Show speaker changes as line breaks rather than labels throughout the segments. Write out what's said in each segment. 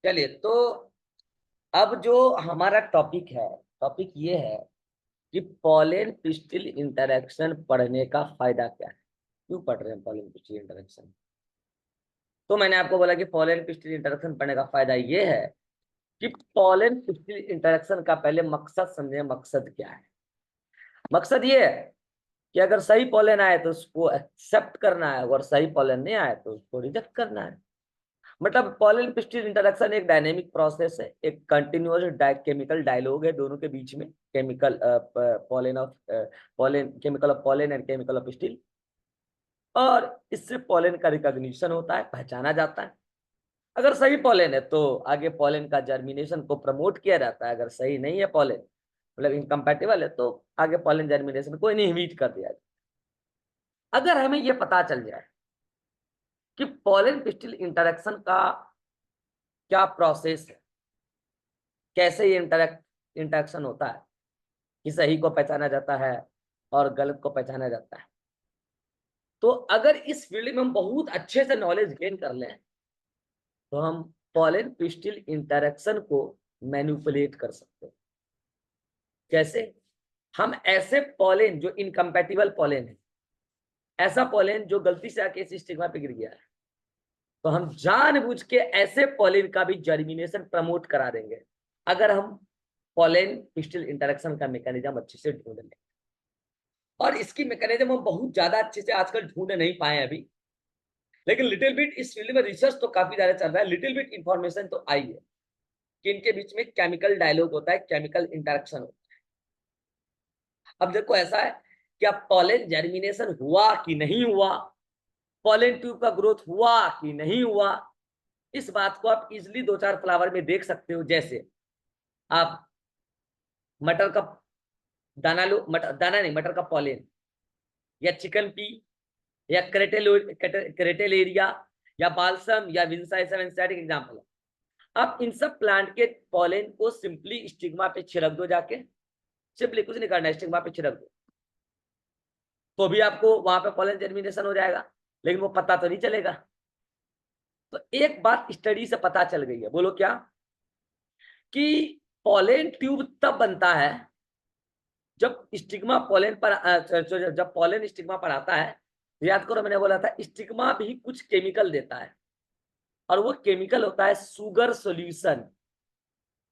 चलिए तो अब जो हमारा टॉपिक है, टॉपिक ये है कि पॉलन पिस्टिल इंटरेक्शन पढ़ने का फायदा क्या है। क्यों पढ़ रहे हैं पॉलन पिस्टिल इंटरेक्शन? तो मैंने आपको बोला कि पॉलन पिस्टिल इंटरेक्शन पढ़ने का फायदा ये है कि पॉलन पिस्टिल इंटरेक्शन का पहले मकसद समझे। मकसद क्या है? मकसद ये है कि अगर सही पॉलन आए तो उसको एक्सेप्ट करना है, अगर सही पॉलन नहीं आए तो उसको रिजेक्ट करना है। मतलब पॉलन पिस्टिल इंटरेक्शन एक डायनेमिक प्रोसेस है, एक कंटिन्यूअस केमिकल डायलॉग है दोनों के बीच में। Chemical pollen of pollen, chemical of pollen and chemical of pistil. और इससे पॉलन का रिकॉग्निशन होता है, पहचाना जाता है। अगर सही पॉलन है तो आगे पॉलन का जर्मिनेशन को प्रमोट किया जाता है। अगर सही नहीं है पॉलन, मतलब इनकम्पैटिबल है, तो आगे पॉलन जर्मिनेशन को इनहिबिट कर दिया जाए। अगर हमें यह पता चल जाए कि पॉलन पिस्टिल इंटरेक्शन का क्या प्रोसेस है, कैसे ये इंटरेक्शन होता है, कि सही को पहचाना जाता है और गलत को पहचाना जाता है, तो अगर इस फील्ड में हम बहुत अच्छे से नॉलेज गेन कर लें तो हम पॉलन पिस्टिल इंटरेक्शन को मैनिपुलेट कर सकते हैं। कैसे? हम ऐसे पॉलन जो इनकम्पैटिबल पॉलन है, ऐसा पॉलन जो गलती से आके इस स्टिग्मा पे गिर गया है, तो हम जानबूझ के ऐसे पॉलन का भी जर्मिनेशन प्रमोट करा देंगे अगर हम पॉलन पिस्टिल इंटरेक्शन का मैकेनिज्म अच्छे से ढूंढ लें। और इसकी मैकेनिज्म हम बहुत ज्यादा अच्छे से आजकल ढूंढ नहीं पाए अभी, लेकिन लिटिल बिट इस फील्ड में रिसर्च तो काफी ज्यादा चल रहा है। लिटिल बिट इंफॉर्मेशन तो आई है कि इनके बीच में केमिकल डायलॉग होता है, केमिकल इंटरेक्शन होता है। अब देखो ऐसा है कि अब पॉलन जर्मिनेशन हुआ कि नहीं हुआ, पॉलन ट्यूब का ग्रोथ हुआ कि नहीं हुआ, इस बात को आप इजिली दो चार फ्लावर में देख सकते हो। जैसे आप मटर का दाना लो, मटर दाना नहीं, मटर का पॉलन, या चिकन पी, या क्रेटेलेरिया, या बाल्सम, या विंसाइसम एंथ्रेटिक एग्जांपल है। आप इन सब प्लांट के पॉलन को सिंपली स्टिग्मा पे छिड़क दो जाके, सिंपली कुछ नहीं करना, स्टिग्मा पे छिड़क दो, तो भी आपको वहां पे पॉलन जर्मिनेशन हो जाएगा, लेकिन वो पता तो नहीं चलेगा। तो एक बात स्टडी से पता चल गई है, बोलो क्या? कि पॉलन ट्यूब तब बनता है जब स्टिग्मा पॉलन पर जब पॉलन स्टिग्मा पर आता है। याद करो मैंने बोला था स्टिग्मा भी कुछ केमिकल देता है, और वो केमिकल होता है सुगर सॉल्यूशन।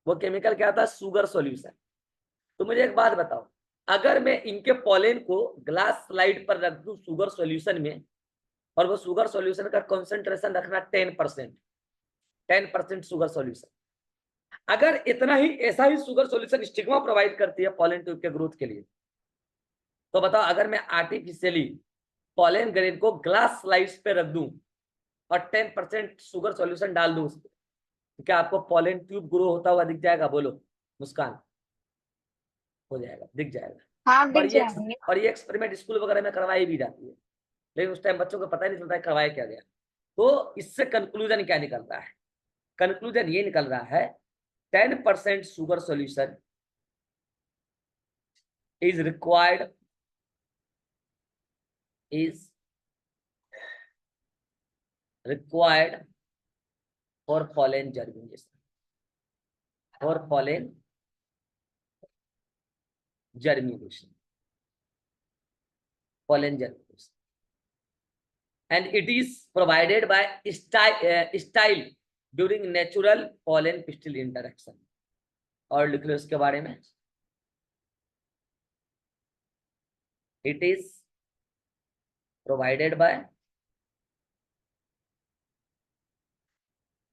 वो केमिकल क्या होता है? Sugar solution. तो मुझे एक बात बताओ, अगर मैं इनके पॉलन को ग्लास स्लाइड पर रख दूं शुगर सॉल्यूशन में, और वो शुगर सॉल्यूशन का कंसंट्रेशन रखना 10%, 10% शुगर सॉल्यूशन, अगर इतना ही ऐसा ही शुगर सॉल्यूशन स्टिग्मा प्रोवाइड करती है पॉलन ट्यूब के ग्रोथ के लिए, तो बताओ अगर मैं आर्टिफिशियली पॉलन ग्रेन को ग्लास स्लाइड्स पे रख दूं और 10% शुगर सॉल्यूशन डाल दूं उसमें, तो क्या आपको पॉलन ट्यूब ग्रो होता हुआ दिख जाएगा? बोलो मुस्कान। हो जाएगा, दिख
हाँ,
जाएगा।
दिख जाएंगे।
और ये एक्सपेरिमेंट स्कूल वगैरह में करवाई भी जाती है, लेकिन उस टाइम बच्चों को पता ही नहीं चलता है करवाया क्या गया। तो इससे कंक्लूजन क्या निकलता है? कंक्लूजन ये निकल रहा है 10% sugar solution is required, is required for pollen germination, for pollen germination, pollen germination, and it is provided by style during natural pollen pistil interaction. और लिख लो इसके बारे में, it is provided by,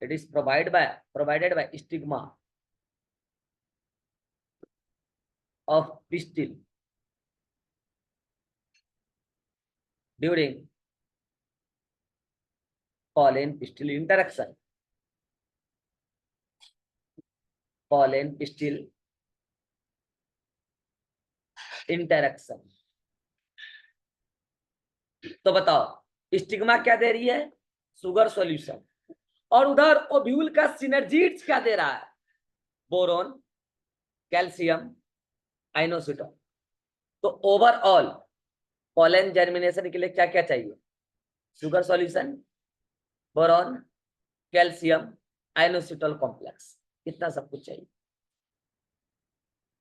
it is provided by stigma of pistil during pollen pistil interaction, pollen pistil interaction। तो बताओ stigma क्या दे रही है? Sugar solution. और उधर ओव्यूल का सिनर्जीड्स क्या दे रहा है? Boron, calcium, inositol. तो ओवरऑल पॉलन जर्मिनेशन के लिए क्या क्या चाहिए? Sugar solution, boron, calcium, inositol complex, इतना सब कुछ चाहिए।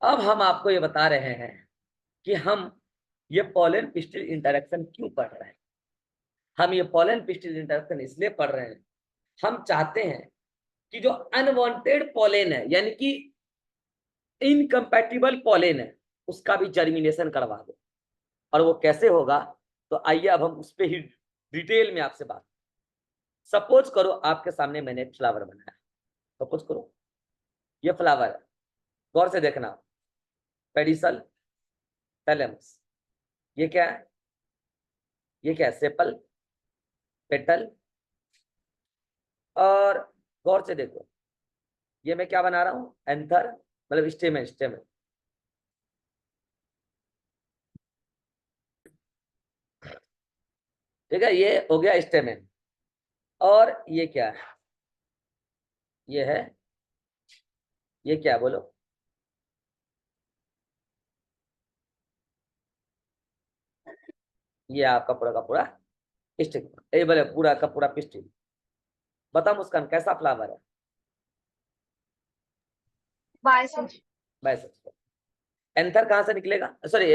अब हम आपको ये बता रहे हैं कि हम ये पॉलन पिस्टिल इंटरेक्शन क्यों पढ़ रहे हैं। हम ये पॉलन पिस्टिल इंटरेक्शन इसलिए पढ़ रहे हैं, हम चाहते हैं कि जो अनवांटेड पॉलन है, यानी कि इनकम्पैटिबल पॉलन है, उसका भी जर्मिनेशन करवा दो। और वो कैसे होगा, तो आइए अब हम उस पर ही डिटेल में आपसे बात। सपोज करो आपके सामने मैंने एक फ्लावर बनाया, सपोज करो ये फ्लावर है, गौर से देखना, पेडिसल, थैलेमस, ये क्या है, ये क्या है, सेपल, पेटल, और गौर से देखो ये मैं क्या बना रहा हूं, एंथर, मतलब स्टेमन, स्टेमन। ठीक है, ये हो गया स्टेमन। और ये क्या है, ये है, ये क्या बोलो, ये आपका पूरा का पूरा स्टिक, ये बोले पूरा का पूरा पिस्टिल। बताओ मुस्कान, कैसा फ्लावर है,
बाइसेप्स।
बाइसेप्स। एंथर कहां से निकलेगा, सॉरी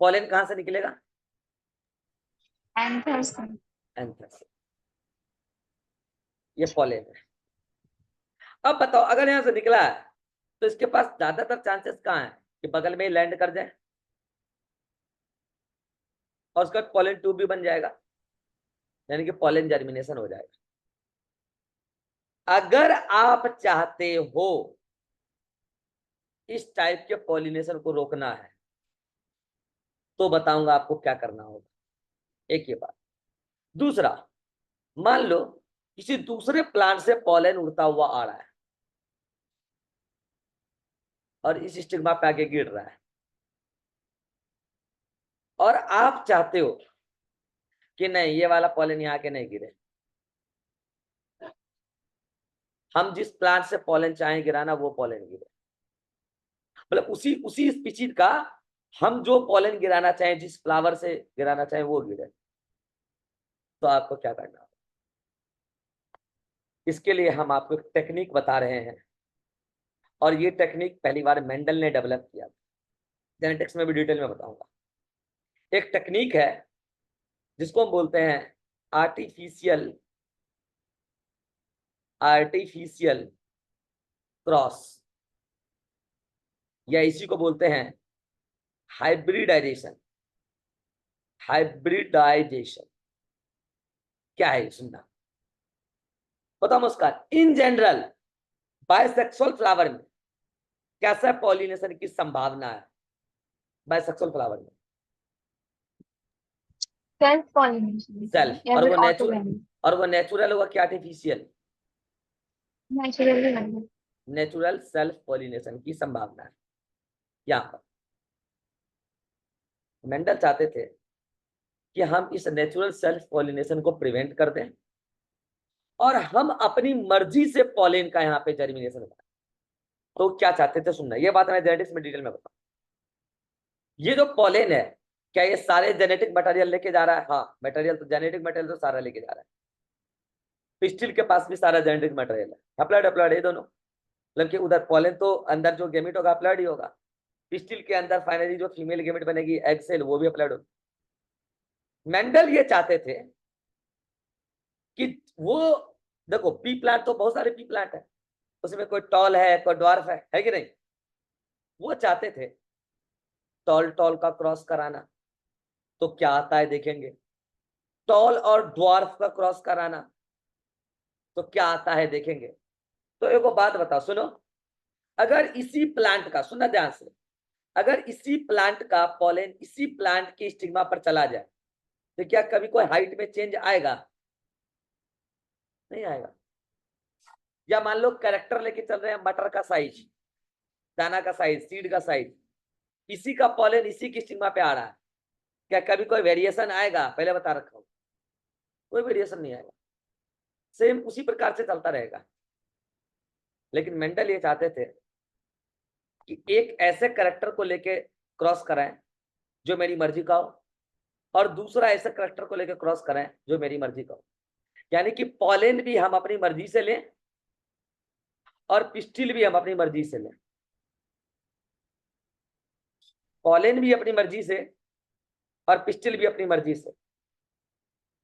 पॉलन कहां से निकलेगा,
एंथर्स।
एंथर से, ये पॉलन है। अब बताओ अगर यहां से निकला है तो इसके पास ज्यादातर चांसेस कहाँ है कि बगल में लैंड कर जाए और उसका पॉलन ट्यूब भी बन जाएगा, यानी कि पॉलन जर्मिनेशन हो जाएगा। अगर आप चाहते हो इस टाइप के पॉलिनेशन को रोकना है तो बताऊंगा आपको क्या करना होगा, एक ये बात। दूसरा, मान लो किसी दूसरे प्लांट से पॉलन उड़ता हुआ आ रहा है और इस स्टिग्मा पे आके गिर रहा है, और आप चाहते हो कि नहीं ये वाला पॉलन यहाँ के नहीं गिरे, हम जिस प्लांट से पॉलन चाहें गिराना वो पॉलन गिरे, मतलब उसी उसी स्पीशीज का हम जो पॉलन गिराना चाहें, जिस फ्लावर से गिराना चाहें वो गिरे, तो आपको क्या करना है। इसके लिए हम आपको एक टेक्निक बता रहे हैं, और ये टेक्निक पहली बार मेंडल ने डेवलप किया, जेनेटिक्स में भी डिटेल में बताऊंगा। एक टेक्निक है जिसको हम बोलते हैं आर्टिफिशियल आर्टिफिशियल क्रॉस, या इसी को बोलते हैं हाइब्रिडाइजेशन। हाइब्रिडाइजेशन क्या है सुनना, बताओ मुस्कान। इन जनरल बायसेक्सुअल फ्लावर में कैसा पॉलिनेशन की संभावना है, बायसेक्सुअल फ्लावर में
सेल्फ पॉलिनेशन
सेल्फ,
या
और
फिर
वो नेचुरल,
ऑटोगेमी।
और वो नेचुरल होगा कि आर्टिफिशियल,
नेचुरली बनना।
नेचुरल सेल्फ पॉलिनेशन की संभावना है। यहाँ पर मेंडल चाहते थे कि हम इस नेचुरल सेल्फ पॉलिनेशन को प्रिवेंट कर दें और हम अपनी मर्जी से पॉलिन का यहाँ पे जर्मिनेशन करें। तो क्या चाहते थे सुनना, ये बात मैं जेनेटिक्स में डिटेल में बताऊं। ये जो पॉलिन है, क्या ये सारे जेनेटिक मटेरियल लेके जा रहा है, हाँ मटेरियल तो जेनेटिक मटेरियल तो सारा लेके जा रहा है। पिस्टिल के पास भी सारा जेनेटिक मटेरियल है, हप्लॉइड हप्लॉइड ये दोनों, मतलब कि उधर पॉलिन तो अंदर जो गेमिट होगा हप्लॉइड ही होगा, पिस्टिल के अंदर फाइनली जो फीमेल गेमिट बनेगी एग सेल, वो भी हप्लॉइड होगा। मेंडल ये चाहते थे कि वो, देखो पी प्लांट तो बहुत सारे पी प्लांट है, उसमें कोई टॉल है कोई ड्वार्फ है कि नहीं। वो चाहते थे टॉल टॉल का क्रॉस कराना, तो क्या आता है देखेंगे, टॉल और ड्वार्फ का क्रॉस कराना तो क्या आता है देखेंगे। तो एक बात बताओ सुनो, अगर इसी प्लांट का, सुनना ध्यान से, अगर इसी प्लांट का पॉलन इसी प्लांट की स्टिग्मा पर चला जाए तो क्या कभी कोई हाइट में चेंज आएगा, नहीं आएगा। या मान लो कैरेक्टर लेके चल रहे हैं, मटर का साइज, दाना का साइज, सीड का साइज, इसी का पॉलन इसी की स्टिग्मा पे आ रहा है, क्या कभी कोई वेरिएशन आएगा, पहले बता रखा हूं, कोई वेरिएशन नहीं आएगा, सेम उसी प्रकार से चलता रहेगा। लेकिन मेंडल ये चाहते थे कि एक ऐसे कैरेक्टर को लेके क्रॉस कराएं जो मेरी मर्जी का हो, और दूसरा ऐसे कैरेक्टर को लेके क्रॉस कराएं जो मेरी मर्जी का हो, यानी कि पॉलन भी हम अपनी मर्जी से लें और पिस्टिल भी हम अपनी मर्जी से लें, पॉलन भी अपनी मर्जी से और पिस्टिल भी अपनी मर्जी से।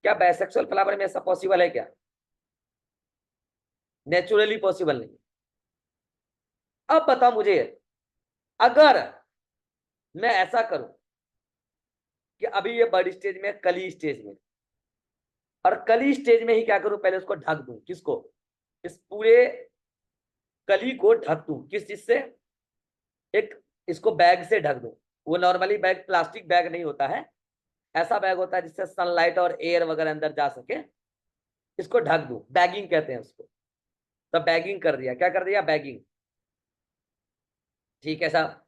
क्या बाइसेक्सुअल फ्लावर में ऐसा पॉसिबल है क्या? नेचुरली पॉसिबल नहीं। अब बता मुझे, अगर मैं ऐसा करूं कि अभी ये बर्ड स्टेज में, कली स्टेज में, और कली स्टेज में ही क्या करूं, पहले उसको ढक दूं। किसको? इस पूरे कली को ढक दूं। किस चीज से? एक इसको बैग से ढक दूं। वो नॉर्मली बैग प्लास्टिक बैग नहीं होता है, ऐसा बैग होता है जिससे सनलाइट और एयर वगैरह अंदर जा सके। इसको ढक दूं, बैगिंग कहते हैं उसको। तो बैगिंग कर दिया। क्या कर दिया? बैगिंग। ठीक है साहब।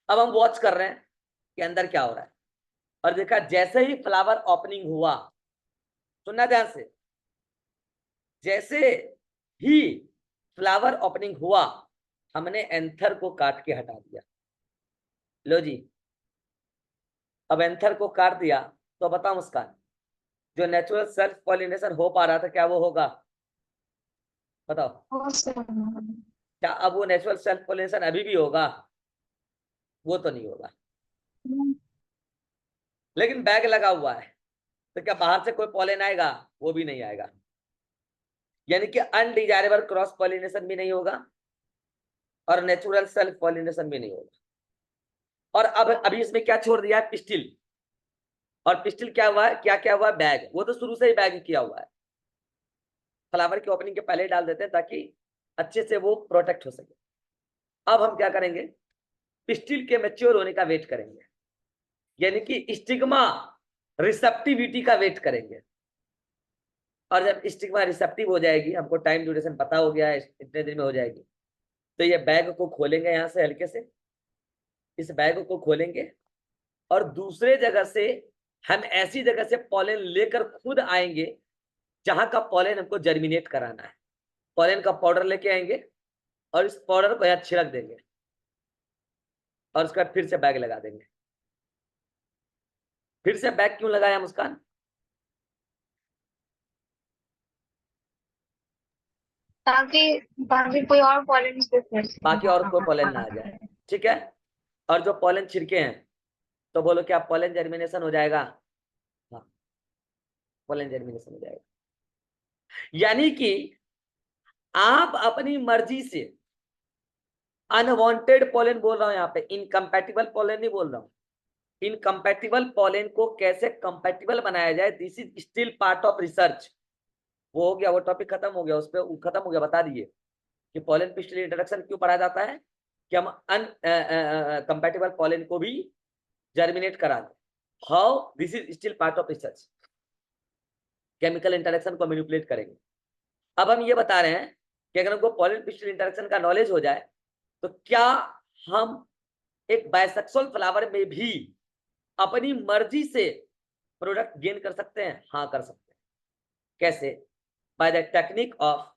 अब हम वॉच कर रहे हैं कि अंदर क्या हो रहा है, और देखा जैसे ही फ्लावर ओपनिंग हुआ, सुनना ध्यान से, जैसे ही फ्लावर ओपनिंग हुआ, हमने एंथर को काट के हटा दिया। लो जी, अब एंथर को काट दिया तो बता मुस्कान, जो नेचुरल सेल्फ पॉलिनेशन हो पा रहा था, क्या वो होगा? बताओ,
हो सकता है।
क्या अब वो नेचुरल सेल्फ पॉलिनेशन अभी भी होगा? वो तो नहीं होगा। लेकिन बैग लगा हुआ है, तो क्या बाहर से कोई पॉलन आएगा? वो भी नहीं आएगा। यानी कि अनडिजायरेबल क्रॉस पॉलिनेशन भी नहीं होगा और नेचुरल सेल्फ पॉलिनेशन भी नहीं होगा। और अब अभी इसमें क्या छोड़ दिया है? पिस्टिल। और पिस्टिल क्या हुआ है? क्या हुआ है? बैग। वो तो शुरू से ही बैग किया हुआ है, फ्लावर की ओपनिंग के पहले ही डाल देते हैं ताकि अच्छे से वो प्रोटेक्ट हो सके। अब हम क्या करेंगे? पिस्टिल के मैच्योर होने का वेट करेंगे, यानी कि स्टिग्मा रिसेप्टिविटी का वेट करेंगे। और जब स्टिग्मा रिसेप्टिव हो जाएगी, हमको टाइम ड्यूरेशन पता हो गया है इतने दिन में हो जाएगी, तो ये बैग को खोलेंगे यहां से हल्के से, इस बैग को खोलेंगे और दूसरे जगह से हम ऐसी जगह से पॉलन लेकर खुद आएंगे जहां का पॉलन हमको जर्मिनेट कराना है। पॉलन का पाउडर लेके आएंगे और इस पाउडर को यहाँ छिड़क देंगे और उसके बाद फिर से बैग लगा देंगे। फिर से बैग क्यों लगाया मुस्कान?
ताकि बाकी कोई और पॉलन से कर
बाकी और कोई पॉलन ना आ जाए। ठीक है। और जो पॉलन छिड़के हैं, तो बोलो क्या पॉलन जर्मिनेशन हो जाएगा? हाँ, पॉलन जर्मिनेशन हो जाएगा। यानी कि आप अपनी मर्जी से अनवांटेड पॉलन, बोल रहा हूं यहाँ पे, इनकम्पैटिबल पॉलन नहीं बोल रहा हूं, इनकम्पैटिबल पॉलन को कैसे कंपैटिबल बनाया जाए, this is still part of research. वो हो गया, वो टॉपिक खत्म हो गया, उस पर खत्म हो गया। बता दिए कि पॉलन पिस्टिल इंट्रोडक्शन क्यों पढ़ा जाता है, कि हम अनकम्पैटिबल पॉलन को भी जर्मिनेट करा दें। How? This is still part of research. Chemical interaction को मैनिपुलेट करेंगे। अब हम ये बता रहे हैं कि अगर हमको पॉलन पिस्टिल इंटरेक्शन का नॉलेज हो जाए, तो क्या हम एक बाइसेक्सुअल फ्लावर में भी अपनी मर्जी से प्रोडक्ट गेन कर सकते हैं? हाँ, कर सकते हैं। कैसे? By the technique of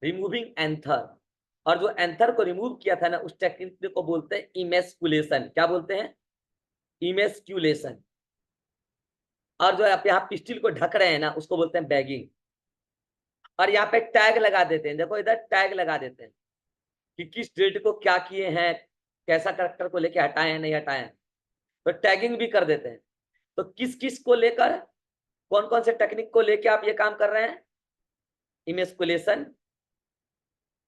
removing anther. और जो एंथर को रिमूव किया था ना, उस टेक्निक को बोलते हैं इमेस्कुलेशन। क्या बोलते हैं? इमेस्कुलेशन। और जो आप यहाँ पिस्टिल को ढक रहे हैं ना, उसको बोलते हैं बैगिंग। और यहाँ पे टैग लगा देते हैं, देखो इधर टैग लगा देते हैं कि किस डेट को क्या किए हैं, कैसा करेक्टर को लेके हटाए हैं, नहीं हटाए हैं, तो टैगिंग भी कर देते हैं। तो किस किस को लेकर, कौन कौन से टेक्निक को लेके आप ये काम कर रहे हैं? Emasculation,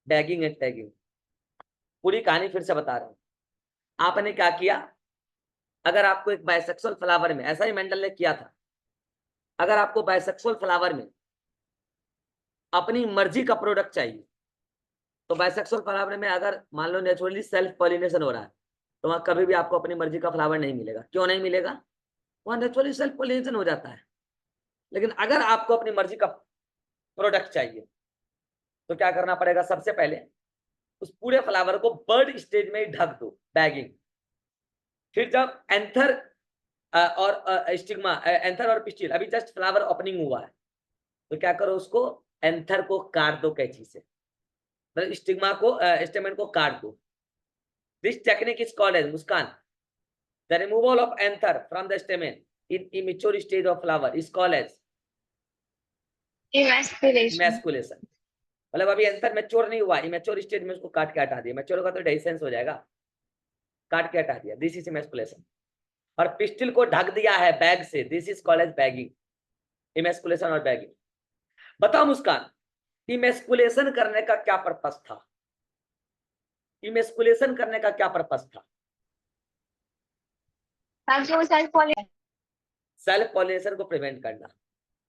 bagging and tagging. पूरी कहानी फिर से बता रहा हूं। आपने क्या किया? अगर आपको एक बाइसेक्सुअल फ्लावर में, ऐसा ही मेंडल ने किया था, अगर आपको बाइसेक्सुअल फ्लावर में अपनी मर्जी का प्रोडक्ट चाहिए, तो बाइसेक्सुअल फ्लावर में अगर मान लो नेचुरली सेल्फ पॉलिनेशन हो रहा है, तो वहां कभी भी आपको अपनी मर्जी का फ्लावर नहीं मिलेगा। क्यों नहीं मिलेगा? वहां नेचुरली सेल्फ पॉलिनेशन हो जाता है। लेकिन अगर आपको अपनी मर्जी का प्रोडक्ट चाहिए, तो क्या करना पड़ेगा? सबसे पहले उस पूरे फ्लावर को बर्ड स्टेज में ही ढक दो, बैगिंग। फिर जब एंथर और स्टिग्मा, एंथर और पिस्टिल, अभी जस्ट फ्लावर ओपनिंग हुआ है, तो क्या करो? उसको एंथर को काट दो कैंची से, मतलब स्टिग्मा को, स्टेमेन को काट दो। This technique is called as, Muskan, the removal of anther from the stamen in immature stage of flower is called as
emasculation.
emasculation. मतलब अभी एंथर मैच्योर नहीं हुआ, इमेच्योर स्टेज में उसको काट के हटा दिया, मैच्योर होगा तो डेhiscence हो जाएगा, काट के हटा दिया, दिस इज इमेस्कुलेशन। और पिस्टिल को ढक दिया है बैग से, this is called as bagging, emasculation और बैगिंग। बताओ मुस्कान, इमेस्कुलेशन करने का क्या पर्पस था? इमेस्कुलेशन करने का क्या पर्पस था?
ताकि वो सेल्फ पॉलिनेशन।
सेल्फ पॉलिनेशन को प्रिवेंट करना।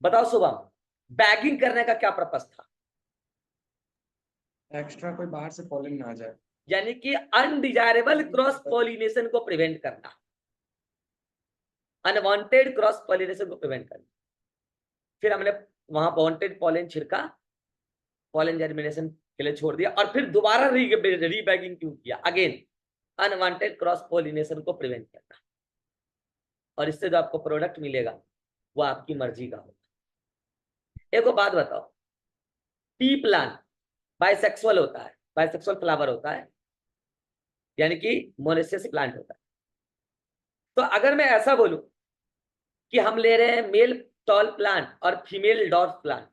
बताओ शुभम, बैगिंग करने का क्या पर्पस था?
एक्स्ट्रा कोई बाहर से पॉलन ना आ जाए,
यानी कि अनडिजायरेबल क्रॉस पॉलिनेशन को प्रिवेंट करना, अनवांटेड क्रॉस पॉलिनेशन को प्रिवेंट करना। फिर हमने वहां वांटेड पॉलन छिड़का, पॉलन जर्मिनेशन के लिए छोड़ दिया, और फिर दोबारा रीबैगिंग क्यों किया? अगेन अनवांटेड क्रॉस पॉलिनेशन को प्रिवेंट करना। और इससे जो आपको प्रोडक्ट मिलेगा वो आपकी मर्जी का होगा। एक बात बताओ, पी प्लांट बाइसेक्सुअल होता है, बाइसेक्सुअल फ्लावर होता है, यानी कि मोनेसियस प्लांट होता है। तो अगर मैं ऐसा बोलूं कि हम ले रहे हैं मेल टॉल प्लांट और फीमेल डॉर्फ प्लांट,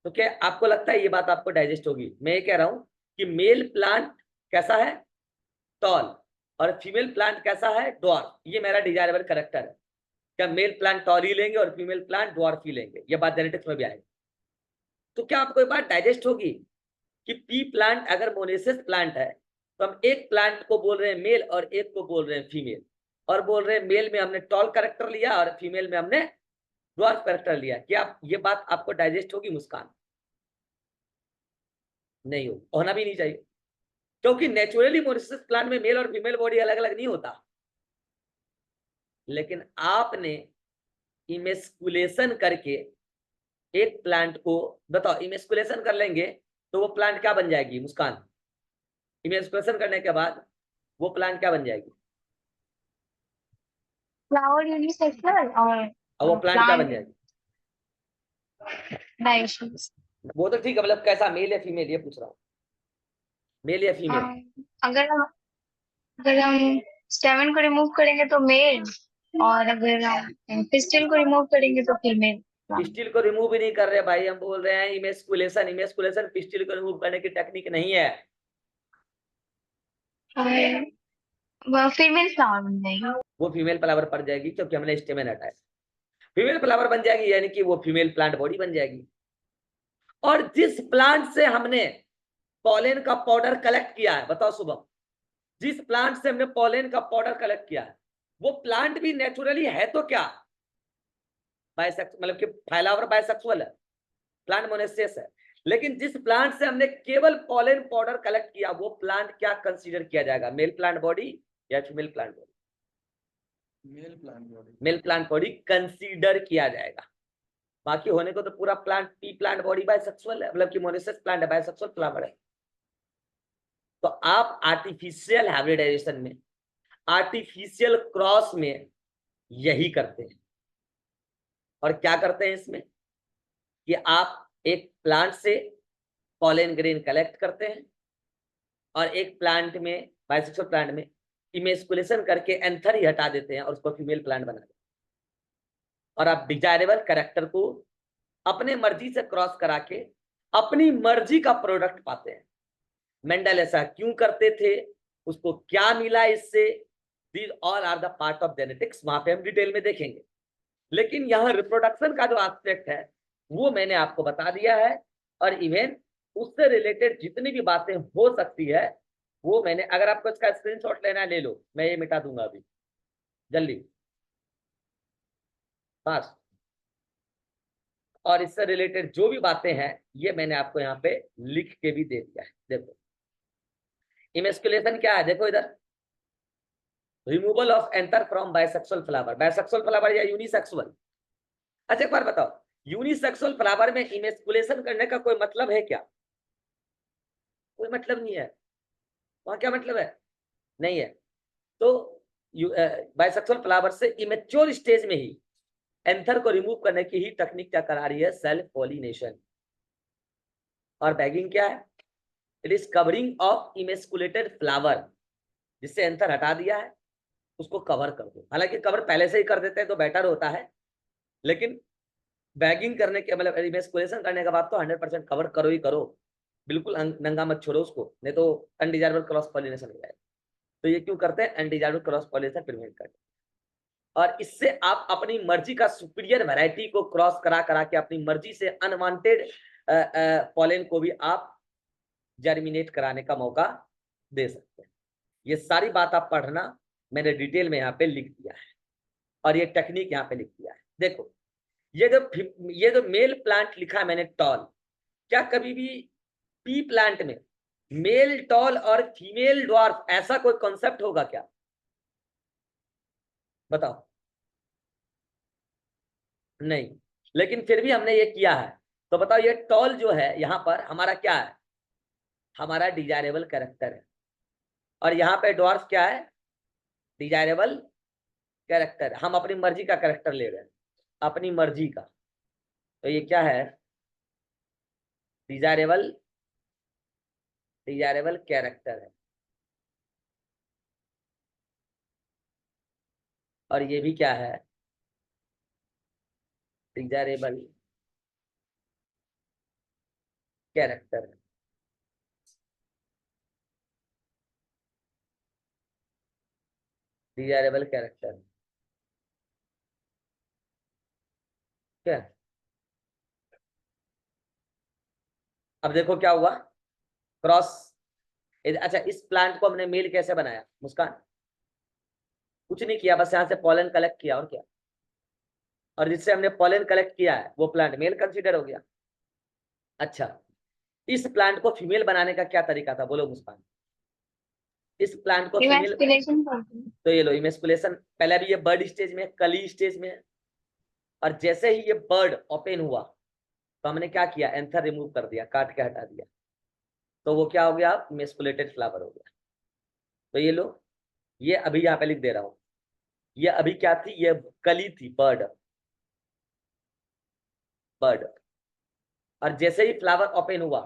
तो क्या आपको लगता है ये बात आपको डाइजेस्ट होगी? मैं ये कह रहा हूं कि मेल प्लांट कैसा है? टॉल, और फीमेल प्लांट कैसा है? ड्वार्फ। ये मेरा डिजायरेबल कैरेक्टर है। क्या मेल प्लांट टॉल ही लेंगे और फीमेल प्लांट ड्वार्फ ही लेंगे? ये बात जेनेटिक्स में भी आएगी। तो क्या आपको ये बात डाइजेस्ट होगी कि पी प्लांट अगर मोनेसियस प्लांट है तो हम एक प्लांट को बोल रहे हैं मेल और एक को बोल रहे हैं फीमेल, और बोल रहे हैं मेल में हमने टॉल कैरेक्टर लिया और फीमेल में हमने ड्वार्फ कैरेक्टर लिया। क्या ये बात आपको डाइजेस्ट होगी मुस्कान? नहीं होगी, होना भी नहीं चाहिए, क्योंकि नेचुरली मोनेसियस प्लांट में मेल और फीमेल बॉडी अलग अलग नहीं होता। लेकिन आपने इमेस्कुलेशन करके एक प्लांट को, बताओ इमेस्कुलेशन कर लेंगे तो वो प्लांट क्या बन जाएगी मुस्कान? इमेस्कुलेशन करने के बाद वो प्लांट क्या बन जाएगी?
फ्लावर यूनिसेक्सुअल
और वो प्लांट क्या बन जाएगी?
डाइशियस।
वो तो ठीक है, मतलब कैसा, मेल या फीमेल, ये पूछ रहा हूँ, मेल या फीमेल?
अगर हम स्टेमन को रिमूव करेंगे तो मेल, और अगर हम पिस्टिल को रिमूव करेंगे तो फीमेल।
पिस्टिल को रिमूव भी नहीं कर रहे भाई, हम बोल रहे हैं इमेस्कुलेशन। इमेस्कुलेशन पिस्टिल को रिमूव करने की टेक्निक नहीं है।
वह फीमेल फ्लावर बन जाएगी।
वो फीमेल फ्लावर पड़ जाएगी क्योंकि हमने स्टेमन हटाया। फीमेल फ्लावर बन जाएगी यानी कि वो फीमेल प्लांट बॉडी बन जाएगी। और जिस प्लांट से हमने पॉलेन का पाउडर कलेक्ट किया है, बताओ शुभम, जिस प्लांट से हमने पॉलेन का पाउडर कलेक्ट किया है वो प्लांट भी नेचुरली है तो क्या? बाइसेक्स, मतलब कि फ्लावर बाइसेक्सुअल है, प्लांट मोनेसियस है। लेकिन जिस प्लांट से हमने केवल पॉलेन पाउडर कलेक्ट किया वो प्लांट क्या कंसीडर किया जाएगा? मेल प्लांट बॉडी या female plant body?
Male plant body,
male plant body consider किया जाएगा। बाकी होने को तो पूरा plant, P plant body bisexual है, मतलब कि मोनेसियस प्लांट है, बाइसेक्सुअल फ्लावर है। तो आप आर्टिफिशियल हाइब्रिडाइजेशन में, आर्टिफिशियल क्रॉस में यही करते हैं। और क्या करते हैं इसमें कि आप एक प्लांट से पॉलन ग्रेन कलेक्ट करते हैं और एक प्लांट में, बाइसेक्सुअल प्लांट में इमेस्कुलेशन करके एंथर ही हटा देते हैं और उसको फीमेल प्लांट बना देते हैं। और आप डिजायरेबल कैरेक्टर को अपने मर्जी से क्रॉस करा के अपनी मर्जी का प्रोडक्ट पाते हैं। मेंडल ऐसा क्यों करते थे, उसको क्या मिला इससे, these all are the part of genetics, वहां पे हम डिटेल में देखेंगे। लेकिन यहाँ रिप्रोडक्शन का जो एस्पेक्ट है वो मैंने आपको बता दिया है, और इवन उससे रिलेटेड जितनी भी बातें हो सकती है वो मैंने, अगर आपको इसका स्क्रीनशॉट लेना है ले लो, मैं ये मिटा दूंगा अभी जल्दी बस। और इससे रिलेटेड जो भी बातें हैं ये मैंने आपको यहाँ पे लिख के भी दे दिया है। देखो इमेस्कुलेशन क्या है, देखो इधर, removal of anther from bisexual flower, bisexual flower या यूनिसेक्सुअल। अच्छा एक बार बताओ, यूनिसेक्सुअल फ्लावर में इमेस्कुलेशन करने का कोई मतलब है क्या? कोई मतलब नहीं है। वहां क्या मतलब है? नहीं है। तो बाइसेक्सुअल फ्लावर से इमेच्योर स्टेज में ही एंथर को रिमूव करने की ही टेक्निक क्या करा रही है? Self pollination. और बैगिंग क्या है? It is covering of emasculated flower, जिससे एंथर हटा दिया है उसको कवर कर दो। हालांकि कवर पहले से ही कर देते हैं तो बेटर होता है, लेकिन बैगिंग करने के, मतलब इमेस्कुलेशन करने के बाद तो 100% कवर करो ही करो। बिल्कुल नंगा मत छोड़ो उसको, नहीं तो अनडिजायरेबल क्रॉस पॉलिनेशन हो जाएगा। तो ये क्यों करते हैं? अनडिजायरेबल क्रॉस पॉलिनेशन प्रिवेंट करते हैं। और इससे आप अपनी मर्जी का सुपीरियर वैरायटी को क्रॉस करा करा के अपनी मर्जी से अनवांटेड पॉलन को भी आप जर्मिनेट कराने का मौका दे सकते हैं। ये सारी बात आप पढ़ना, मैंने डिटेल में यहाँ पे लिख दिया है और ये टेक्निक यहाँ पे लिख दिया है। देखो ये जो मेल प्लांट लिखा है मैंने टॉल, क्या कभी भी पी प्लांट में मेल टॉल और फीमेल ड्वार्फ ऐसा कोई कॉन्सेप्ट होगा क्या? बताओ। नहीं, लेकिन फिर भी हमने ये किया है। तो बताओ ये टॉल जो है यहाँ पर हमारा क्या है? हमारा डिजायरेबल कैरेक्टर है। और यहाँ पे ड्वार्फ क्या है? Desirable character. हम अपनी मर्जी का कैरेक्टर ले रहे हैं, अपनी मर्जी का। तो ये क्या है? डिजायरेबल डिजायरेबल कैरेक्टर है। और ये भी क्या है? डिजायरेबल कैरेक्टर है। डिजायरेबल कैरेक्टर क्या? अब देखो क्या हुआ, क्रॉस। अच्छा, इस प्लांट को हमने मेल कैसे बनाया मुस्कान? कुछ नहीं किया, बस यहाँ से पॉलन कलेक्ट किया और क्या। और जिससे हमने पॉलन कलेक्ट किया है वो प्लांट मेल कंसीडर हो गया। अच्छा, इस प्लांट को फीमेल बनाने का क्या तरीका था, बोलो मुस्कान? इस प्लांट को फीमेल,
इमेस्कुलेशन करते हैं।
तो ये लो इमेस्कुलेशन। पहले भी ये बर्ड स्टेज में, कली स्टेज में है। और जैसे ही ये बर्ड ओपन हुआ तो हमने क्या किया? एंथर रिमूव कर दिया, काट के हटा दिया। तो वो क्या हो गया? इमेस्कुलेटेड फ्लावर हो गया। तो ये लो, ये अभी यहाँ पे लिख दे रहा हूँ। ये अभी क्या थी? ये कली थी, बर्ड। बर्ड। और जैसे ही फ्लावर ओपन हुआ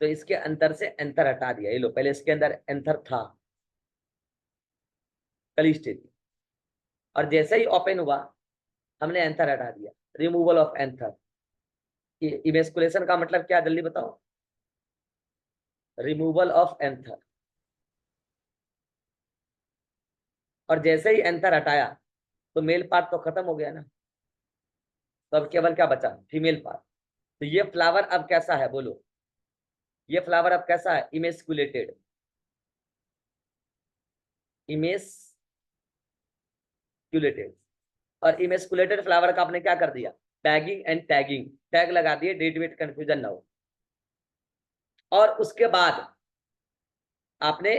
तो इसके अंदर से एंथर हटा दिया। ये लो, पहले इसके अंदर एंथर था, कली स्टेज। और जैसे ही ओपन हुआ हमने एंथर हटा दिया, रिमूवल ऑफ एंथर। इमेस्कुलेशन का मतलब क्या, जल्दी बताओ? Removal of anther. और जैसे ही एंथर हटाया तो मेल पार्ट तो खत्म हो गया ना, तो अब केवल क्या बचा? Female part. तो ये फ्लावर अब कैसा है, बोलो? ये फ्लावर अब कैसा है? इमेस्कुलेटेड। इमेस्कुलेटेड। और इमेस्कुलेटेड फ्लावर का आपने क्या कर दिया? बैगिंग एंड टैगिंग, टैग लगा दिए, डेट वेट कंफ्यूजन ना हो। और उसके बाद आपने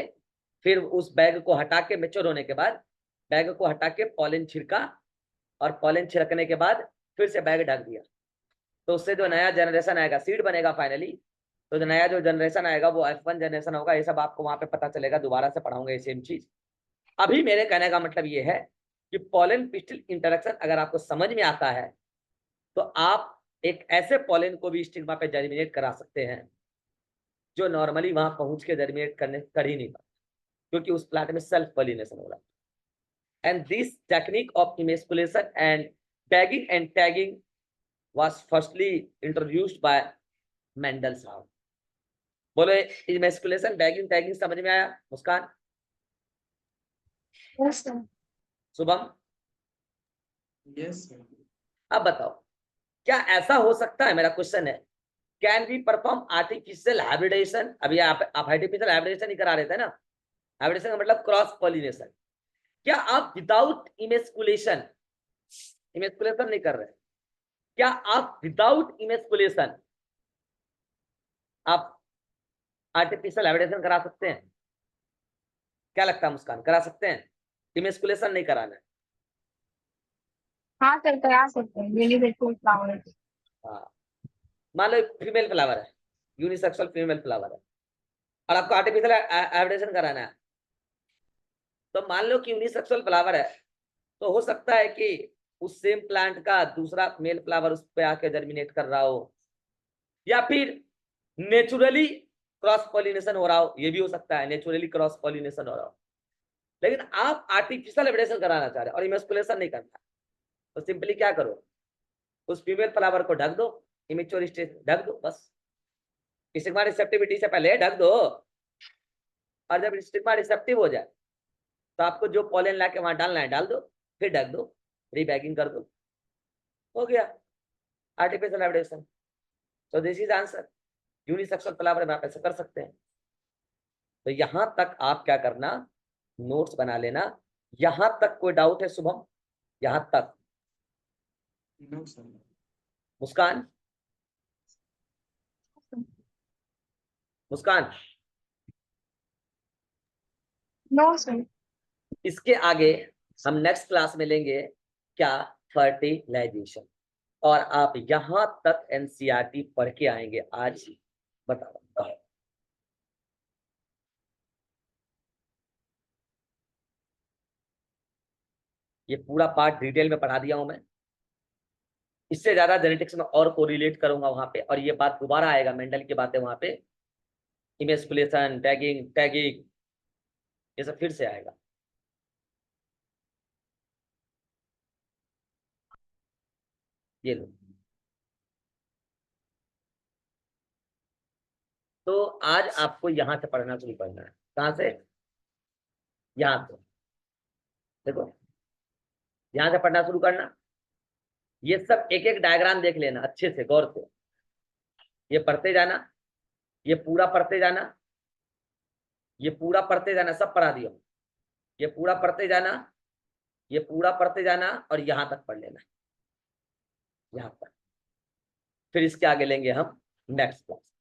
फिर उस बैग को हटा के, मेच्योर होने के बाद बैग को हटा के पॉलन छिड़का। और पॉलन छिड़कने के बाद फिर से बैग ढक दिया। तो उससे जो नया जनरेशन आएगा, सीड बनेगा फाइनली। तो जो नया जो जनरेशन आएगा वो F1 जनरेशन होगा। ये सब आपको वहां पे पता चलेगा, दोबारा से पढ़ाऊंगा ये सेम चीज। अभी मेरे कहने का मतलब ये है कि पॉलन पिस्टिल इंटरेक्शन अगर आपको समझ में आता है तो आप एक ऐसे पॉलन को भी स्टिग्मा पे जर्मिनेट करा सकते हैं जो नॉर्मली वहां पहुंच के जर्मिनेट कर ही नहीं पाता, क्योंकि उस प्लांट में सेल्फ पॉलिनेशन हो रहा है। And this technique of emasculation and tagging and tagging was firstly introduced by Mendel साहब। बोलो, इमेस्कुलेशन, बैगिंग, टैगिंग समझ में आया मुस्कान?
Yes, sir.
शुभम?
यस
अब बताओ, क्या ऐसा हो सकता है, मेरा क्वेश्चन है, can we perform artificial hybridisation? अभी आप आर्टिफिशियल हाइब्रिडेशन ही करा रहे थे ना। हाइब्रिडेशन का मतलब क्रॉस पॉलिनेशन। क्या आप विदाउट इमेस्कुलेशन, इमेस्कुलेशन नहीं कर रहे, क्या आप विदाउट इमेस्कुलेशन आप आर्टिफिशियल हाइब्रिडेशन करा सकते हैं? क्या लगता है मुस्कान, करा सकते हैं? इमेस्कुलेशन नहीं कराना है।
हाँ सर, करा सकते हैं यूनिवर्सल फ्लावर।
हाँ, मान लो फीमेल फ्लावर है, यूनिसेक्सुअल फीमेल फ्लावर है, और आपको आर्टिफिशियल हाइब्रिडेशन कराना है। तो मान लो कि यूनिसेक्सुअल फ्लावर है, तो हो सकता है कि उस सेम प्लांट का दूसरा मेल फ्लावर उस पे आके जर्मिनेट कर रहा हो, या फिर नेचुरली क्रॉस पॉलिनेशन हो रहा हो। ये भी हो सकता है, नेचुरली क्रॉस पॉलिनेशन हो रहा हो। लेकिन आप आर्टिफिशियल हाइब्रिडेशन कराना चाह रहे हैं और इमेस्कुलेशन नहीं करना, तो सिंपली क्या करो, उस फीमेल फ्लावर को ढक दो, इमेच्योर स्टेज ढक दो, बस। स्टिग्मा रिसेप्टिविटी से पहले ढक दो, और जब स्टिग्मा रिसेप्टिव हो जाए तो आपको जो पॉलन ला के वहां डालना है डाल दो, फिर ढक दो, रीबैगिंग कर दो, हो गया आर्टिफिशियल हाइब्रिडेशन। तो this is answer. Unisexual flower में आप ऐसा कर सकते हैं। तो यहां तक आप क्या करना, नोट्स बना लेना। यहां तक कोई डाउट है शुभम? यहां तक
No, sir.
मुस्कान, मुस्कान,
नो सर।
इसके आगे हम नेक्स्ट क्लास में लेंगे क्या, फर्टिलाइजेशन। और आप यहां तक एनसीईआरटी पढ़ के आएंगे आज ही। बताओ, ये पूरा पार्ट डिटेल में पढ़ा दिया हूं मैं। इससे ज्यादा जेनेटिक्स में और कोरिलेट करूंगा वहां पे, और ये बात दोबारा आएगा, मेंडल की बातें वहां पे, इमेस्कुलेशन, टैगिंग, टैगिंग, ये सब फिर से आएगा। ये लो। तो आज आपको यहां से पढ़ना शुरू करना है। कहां से? यहां से। देखो, यहां से पढ़ना शुरू करना। ये सब एक एक डायग्राम देख लेना अच्छे से, गौर से। ये पढ़ते जाना, ये पूरा पढ़ते जाना, ये पूरा पढ़ते जाना, सब पढ़ा दिया। ये पूरा पढ़ते जाना, ये पूरा पढ़ते जाना, और यहां तक पढ़ लेना, यहां तक। फिर इसके आगे लेंगे हम नेक्स्ट क्लास।